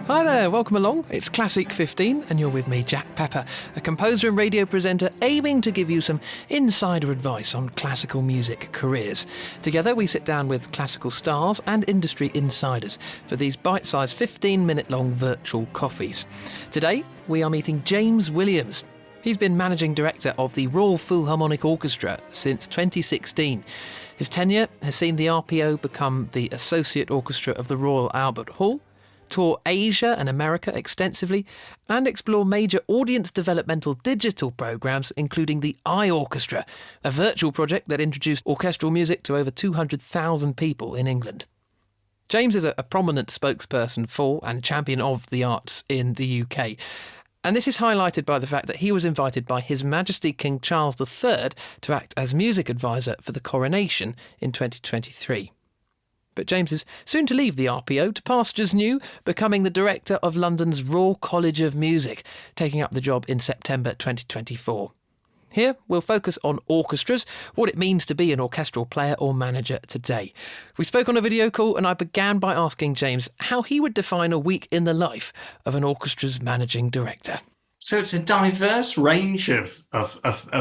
Hi there, welcome along. It's Classeek 15 and you're with me, Jack Pepper, a composer and radio presenter aiming to give you some insider advice on classical music careers. Together we sit down with classical stars and industry insiders for these bite-sized 15-minute long virtual coffees. Today we are meeting James Williams. He's been managing director of the Royal Philharmonic Orchestra since 2016. His tenure has seen the RPO become the associate orchestra of the Royal Albert Hall, tour Asia and America extensively, and explore major audience developmental digital programmes, including the iOrchestra, a virtual project that introduced orchestral music to over 200,000 people in England. James is a prominent spokesperson for and champion of the arts in the UK. And this is highlighted by the fact that he was invited by His Majesty King Charles III to act as music advisor for the coronation in 2023. But James is soon to leave the RPO to pastures new, becoming the director of London's Royal College of Music, taking up the job in September 2024. Here, we'll focus on orchestras, what it means to be an orchestral player or manager today. We spoke on a video call and I began by asking James how he would define a week in the life of an orchestra's managing director. So it's a diverse range of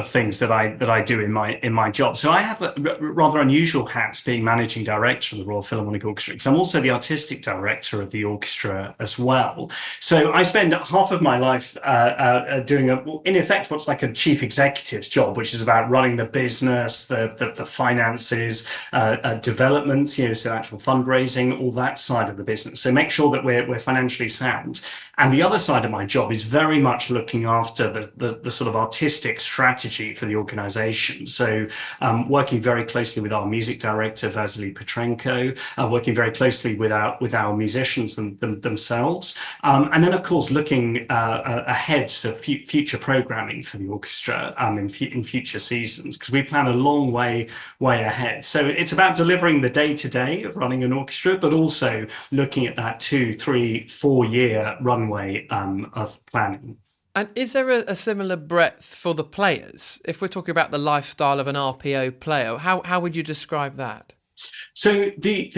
things that I do in my job. So I have a rather unusual hats being managing director of the Royal Philharmonic Orchestra, because I'm also the artistic director of the orchestra as well. So I spend half of my life doing in effect what's like a chief executive's job, which is about running the business, the finances, development, so actual fundraising, all that side of the business. So make sure that we're financially sound. And the other side of my job is very much looking after the sort of artistic strategy for the organization. So working very closely with our music director, Vasily Petrenko, working very closely with our musicians themselves. And then, of course, looking ahead to future programming for the orchestra in future seasons, because we plan a long way ahead. So it's about delivering the day-to-day of running an orchestra, but also looking at that 2, 3, 4 year runway of planning. And is there a similar breadth for the players? If we're talking about the lifestyle of an RPO player, how would you describe that? So the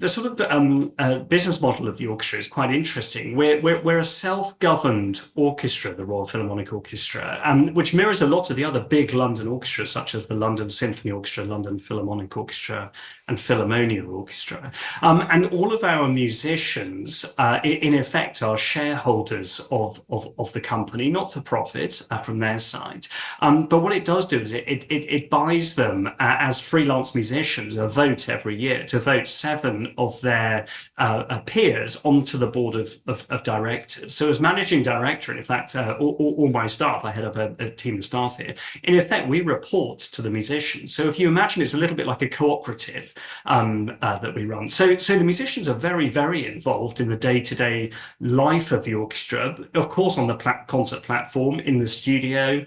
sort of business model of the orchestra is quite interesting. We're a self-governed orchestra, the Royal Philharmonic Orchestra, which mirrors a lot of the other big London orchestras, such as the London Symphony Orchestra, London Philharmonic Orchestra, and Philharmonia Orchestra. And all of our musicians, in effect, are shareholders of the company, not for profit from their side. But what it does do is it buys them as freelance musicians a vote every year to vote 7 of their peers onto the board of directors. So as managing director, in fact, all my staff, I head up a team of staff here, in effect, we report to the musicians. So if you imagine it's a little bit like a cooperative that we run. So the musicians are very, very involved in the day-to-day life of the orchestra, of course, on the concert platform, in the studio,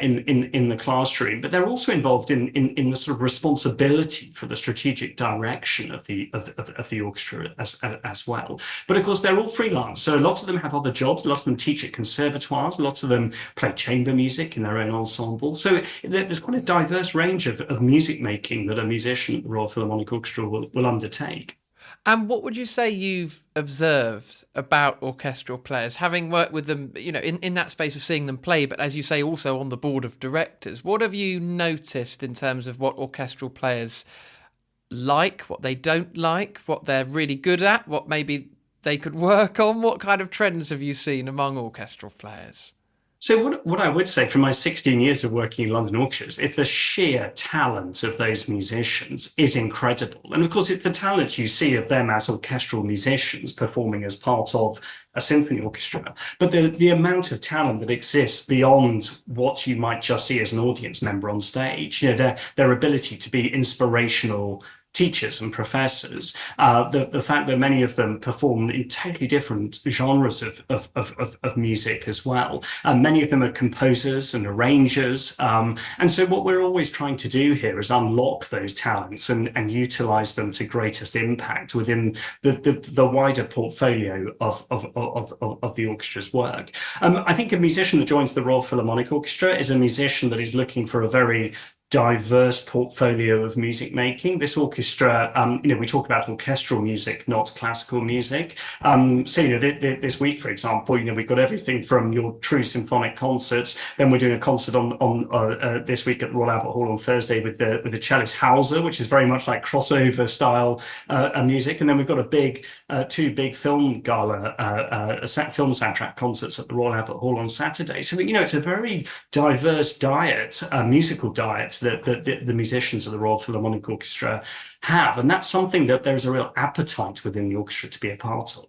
in the classroom, but they're also involved in the sort of responsibility for the strategic direction of the orchestra as well. But of course, they're all freelance. So lots of them have other jobs. Lots of them teach at conservatoires. Lots of them play chamber music in their own ensemble. So there's quite a diverse range of music making that a musician at the Royal Philharmonic Orchestra will undertake. And what would you say you've observed about orchestral players, having worked with them, in that space of seeing them play, but as you say, also on the board of directors? What have you noticed in terms of what orchestral players like, what they don't like, what they're really good at, what maybe they could work on? What kind of trends have you seen among orchestral players? So what I would say from my 16 years of working in London orchestras is the sheer talent of those musicians is incredible. And of course, it's the talent you see of them as orchestral musicians performing as part of a symphony orchestra. But the amount of talent that exists beyond what you might just see as an audience member on stage, their ability to be inspirational teachers and professors, the fact that many of them perform in totally different genres of music as well. Many of them are composers and arrangers. And so what we're always trying to do here is unlock those talents and utilize them to greatest impact within the wider portfolio of the orchestra's work. I think a musician that joins the Royal Philharmonic Orchestra is a musician that is looking for a very diverse portfolio of music making. This orchestra, we talk about orchestral music, not classical music. So, this week, for example, we've got everything from your true symphonic concerts. Then we're doing a concert on this week at Royal Albert Hall on Thursday with the cellist Hauser, which is very much like crossover style music. And then we've got two big film gala film soundtrack concerts at the Royal Albert Hall on Saturday. So it's a very diverse musical diet that the musicians of the Royal Philharmonic Orchestra have, and that's something that there is a real appetite within the orchestra to be a part of.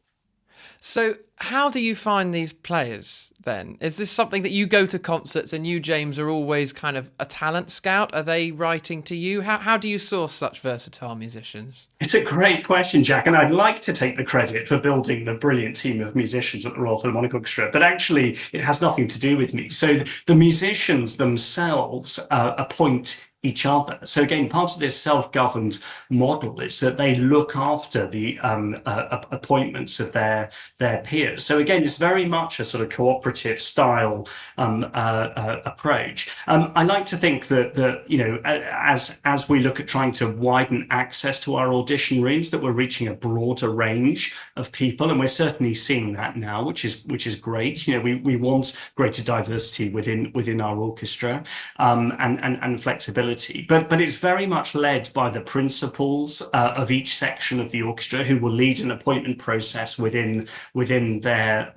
So how do you find these players then? Is this something that you go to concerts and you, James, are always kind of a talent scout? Are they writing to you? How do you source such versatile musicians? It's a great question, Jack, and I'd like to take the credit for building the brilliant team of musicians at the Royal Philharmonic Orchestra, but actually it has nothing to do with me. So the musicians themselves appoint each other. So again, part of this self-governed model is that they look after the appointments of their peers. So again, it's very much a sort of cooperative style approach. I like to think that as we look at trying to widen access to our audition rooms, that we're reaching a broader range of people, and we're certainly seeing that now, which is great. We want greater diversity within our orchestra and flexibility. But it's very much led by the principals of each section of the orchestra, who will lead an appointment process within their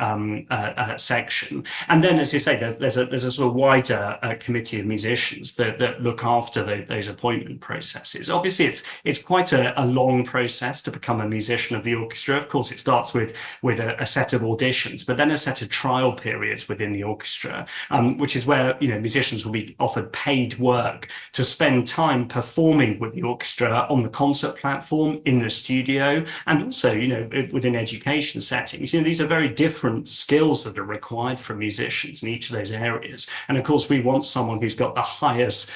section. And then, as you say, there's a sort of wider committee of musicians that look after those appointment processes. Obviously, it's quite a long process to become a musician of the orchestra. Of course, it starts with a set of auditions, but then a set of trial periods within the orchestra, which is where musicians will be offered paid work to spend time performing with the orchestra on the concert platform, in the studio, and also within education settings. These are very different skills that are required from musicians in each of those areas. And of course, we want someone who's got the highest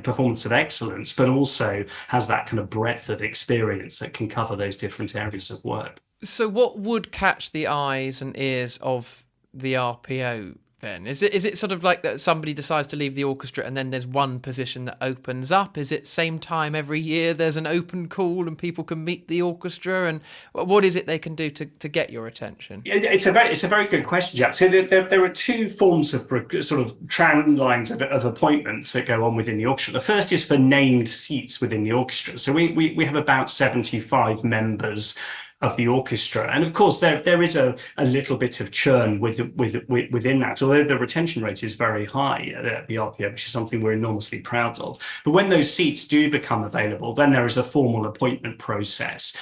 performance of excellence, but also has that kind of breadth of experience that can cover those different areas of work. So what would catch the eyes and ears of the RPO then? Is it sort of like that somebody decides to leave the orchestra and then there's one position that opens up? Is it same time every year there's an open call and people can meet the orchestra? And what is it they can do to get your attention? It's a very good question, Jack. So there are two forms of sort of trend lines of appointments that go on within the orchestra. The first is for named seats within the orchestra. So we have about 75 members of the orchestra, and of course there is a little bit of churn within that, although the retention rate is very high at the RPO, which is something we're enormously proud of. But when those seats do become available, then there is a formal appointment process,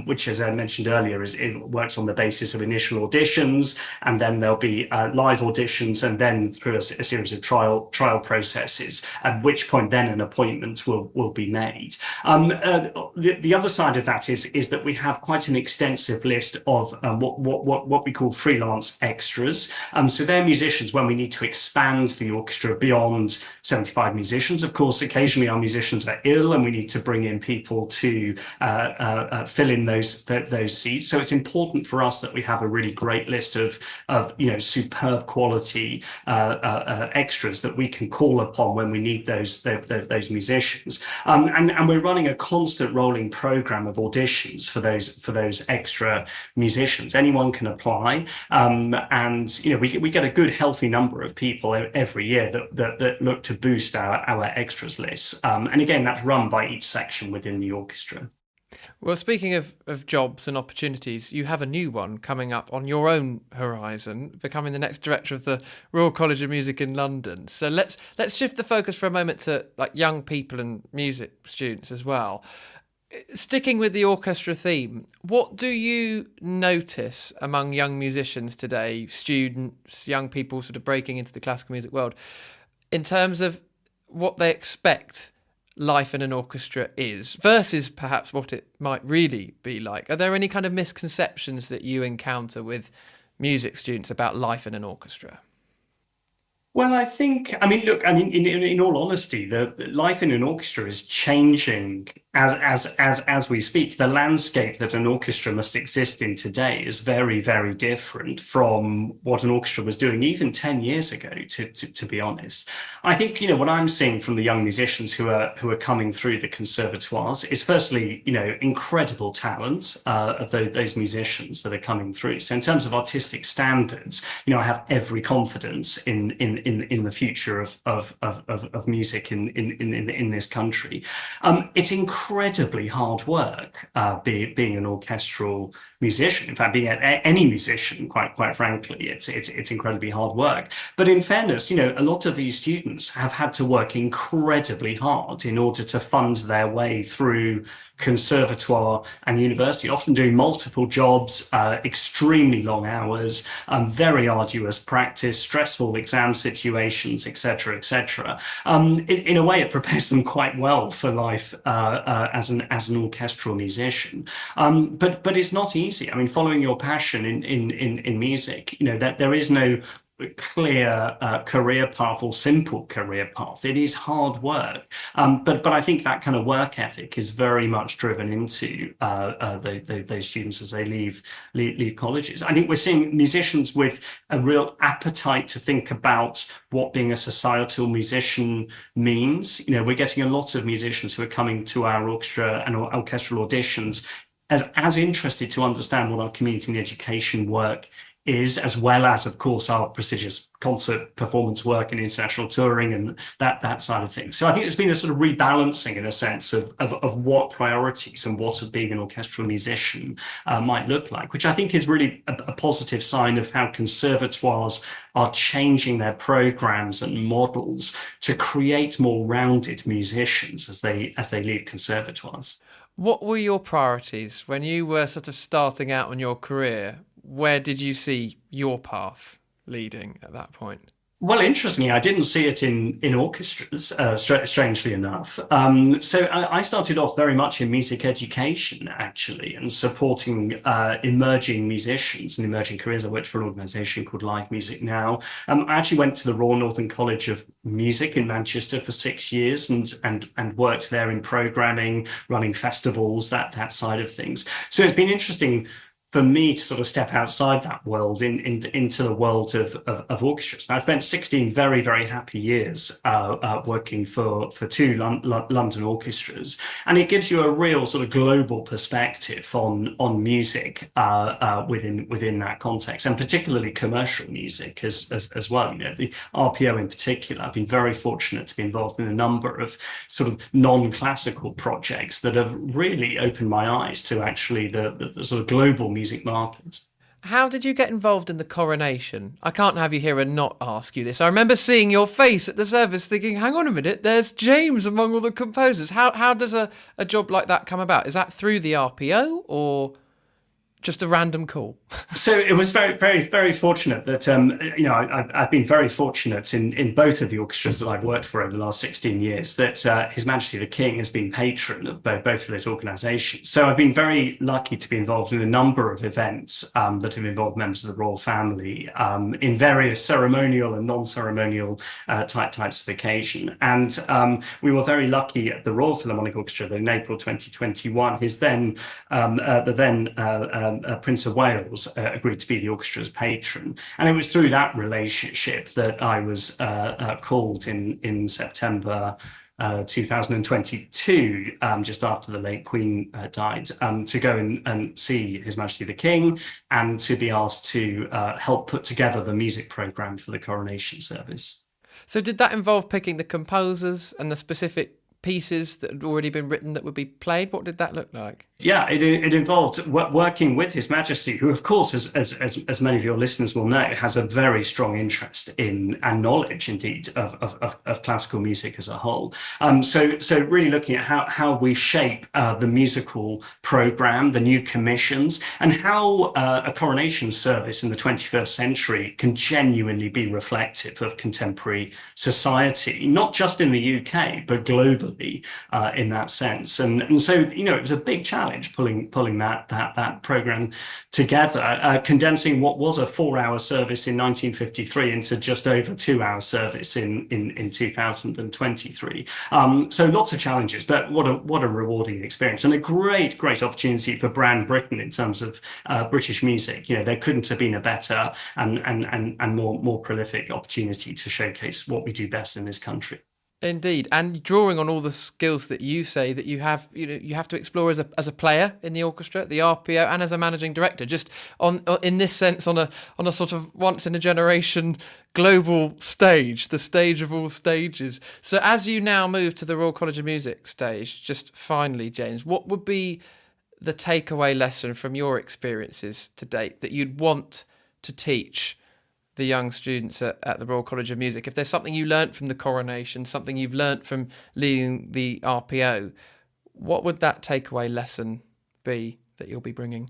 which, as I mentioned earlier, it works on the basis of initial auditions, and then there'll be live auditions, and then through a series of trial processes, at which point then an appointment will be made. The other side of that is that we have quite an extensive list of what we call freelance extras. So they're musicians when we need to expand the orchestra beyond 75 musicians. Of course, occasionally our musicians are ill and we need to bring in people to fill in those seats. So it's important for us that we have a really great list of superb quality extras that we can call upon when we need those musicians. And we're running a constant rolling program of auditions for those extra musicians. Anyone can apply, and we get a good healthy number of people every year that look to boost our extras lists. And again, that's run by each section within the orchestra. Well, speaking of jobs and opportunities, you have a new one coming up on your own horizon, becoming the next director of the Royal College of Music in London. So let's shift the focus for a moment to like young people and music students as well. Sticking with the orchestra theme, what do you notice among young musicians today, students, young people sort of breaking into the classical music world, in terms of what they expect life in an orchestra is versus perhaps what it might really be like? Are there any kind of misconceptions that you encounter with music students about life in an orchestra? Well, in all honesty, the life in an orchestra is changing as we speak, the landscape that an orchestra must exist in today is very, very different from what an orchestra was doing even 10 years ago, to be honest. I think, what I'm seeing from the young musicians who are coming through the conservatoires is firstly, incredible talent of those musicians that are coming through. So in terms of artistic standards, I have every confidence in the future of music in this country. It's incredibly hard work being an orchestral musician. In fact, being any musician, quite frankly, it's incredibly hard work. But in fairness, a lot of these students have had to work incredibly hard in order to fund their way through conservatoire and university, often doing multiple jobs, extremely long hours, very arduous practice, stressful exam situations, etc., etc. In a way, it prepares them quite well for life as an orchestral musician. But it's not easy. I mean, following your passion in music, that there is no clear career path or simple career path. It is hard work, but I think that kind of work ethic is very much driven into those students as they leave colleges. I think we're seeing musicians with a real appetite to think about what being a societal musician means. We're getting a lot of musicians who are coming to our orchestra and orchestral auditions as interested to understand what our community and education work is, as well as, of course, our prestigious concert performance work and international touring and that side of things. So I think there's been a sort of rebalancing, in a sense, of what priorities and what being an orchestral musician might look like, which I think is really a positive sign of how conservatoires are changing their programs and models to create more rounded musicians as they leave conservatoires. What were your priorities when you were sort of starting out on your career? Where did you see your path leading at that point? Well, interestingly, I didn't see it in orchestras, strangely enough. So I started off very much in music education, actually, and supporting emerging musicians and emerging careers. I worked for an organisation called Live Music Now. I actually went to the Royal Northern College of Music in Manchester for 6 years and worked there in programming, running festivals, that side of things. So it's been interesting for me to sort of step outside that world into the world of orchestras. Now, I spent 16 very, very happy years working for two London orchestras, and it gives you a real sort of global perspective on music within that context, and particularly commercial music as well. The RPO in particular, I've been very fortunate to be involved in a number of sort of non-classical projects that have really opened my eyes to actually the sort of global music markets. How did you get involved in the coronation? I can't have you here and not ask you this. I remember seeing your face at the service thinking, hang on a minute, there's James among all the composers. How does a job like that come about? Is that through the RPO or just a random call? So it was very, very, very fortunate that, I've been very fortunate in both of the orchestras that I've worked for over the last 16 years that His Majesty the King has been patron of both of those organisations. So I've been very lucky to be involved in a number of events that have involved members of the royal family in various ceremonial and non-ceremonial types of occasion. And we were very lucky at the Royal Philharmonic Orchestra that in April 2021, the then Prince of Wales agreed to be the orchestra's patron. And it was through that relationship that I was called in September 2022, just after the late Queen died, to go and see His Majesty the King and to be asked to help put together the music programme for the coronation service. So did that involve picking the composers and the specific pieces that had already been written that would be played? What did that look like? Yeah, it involved working with His Majesty, who, of course, as many of your listeners will know, has a very strong interest in and knowledge, indeed, of classical music as a whole. So really looking at how we shape the musical program, the new commissions, and how a coronation service in the 21st century can genuinely be reflective of contemporary society, not just in the UK, but globally. regularly in that sense. And so, it was a big challenge pulling that program together, condensing what was a 4-hour service in 1953 into just over 2-hour service in 2023. So lots of challenges, but what a rewarding experience, and a great opportunity for brand Britain in terms of British music. There couldn't have been a better and more prolific opportunity to showcase what we do best in this country. Indeed, and drawing on all the skills that you say that you have to explore as a player in the orchestra, the RPO, and as a managing director. Just in this sense, on a sort of once in a generation global stage, the stage of all stages. So, as you now move to the Royal College of Music stage, just finally, James, what would be the takeaway lesson from your experiences to date that you'd want to teach the young students at the Royal College of Music? If there's something you learnt from the coronation, something you've learnt from leading the RPO, what would that takeaway lesson be that you'll be bringing?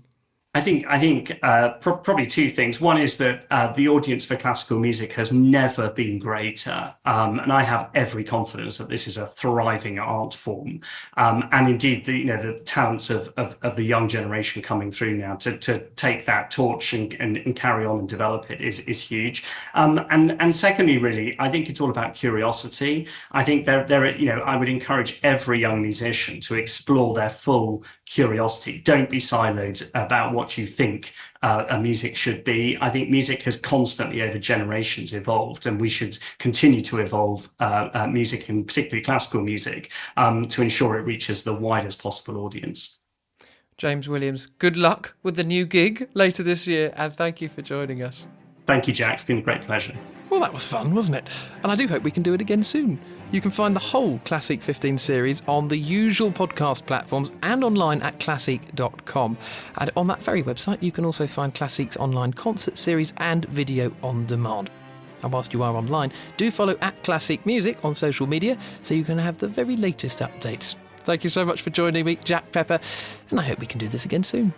I think probably two things. One is that the audience for classical music has never been greater, and I have every confidence that this is a thriving art form. And indeed, the talents of the young generation coming through now to take that torch and carry on and develop it is huge. And secondly, really, I think it's all about curiosity. I think I would encourage every young musician to explore their full curiosity. Don't be siloed about what you think a music should be. I think music has constantly over generations evolved, and we should continue to evolve music, and particularly classical music, to ensure it reaches the widest possible audience. James Williams, good luck with the new gig later this year, and thank you for joining us. Thank you, Jack. It's been a great pleasure. Well, that was fun, wasn't it? And I do hope we can do it again soon. You can find the whole Classeek 15 series on the usual podcast platforms and online at classeek.com. And on that very website, you can also find Classeek's online concert series and video on demand. And whilst you are online, do follow at Classeek Music on social media so you can have the very latest updates. Thank you so much for joining me, Jack Pepper, and I hope we can do this again soon.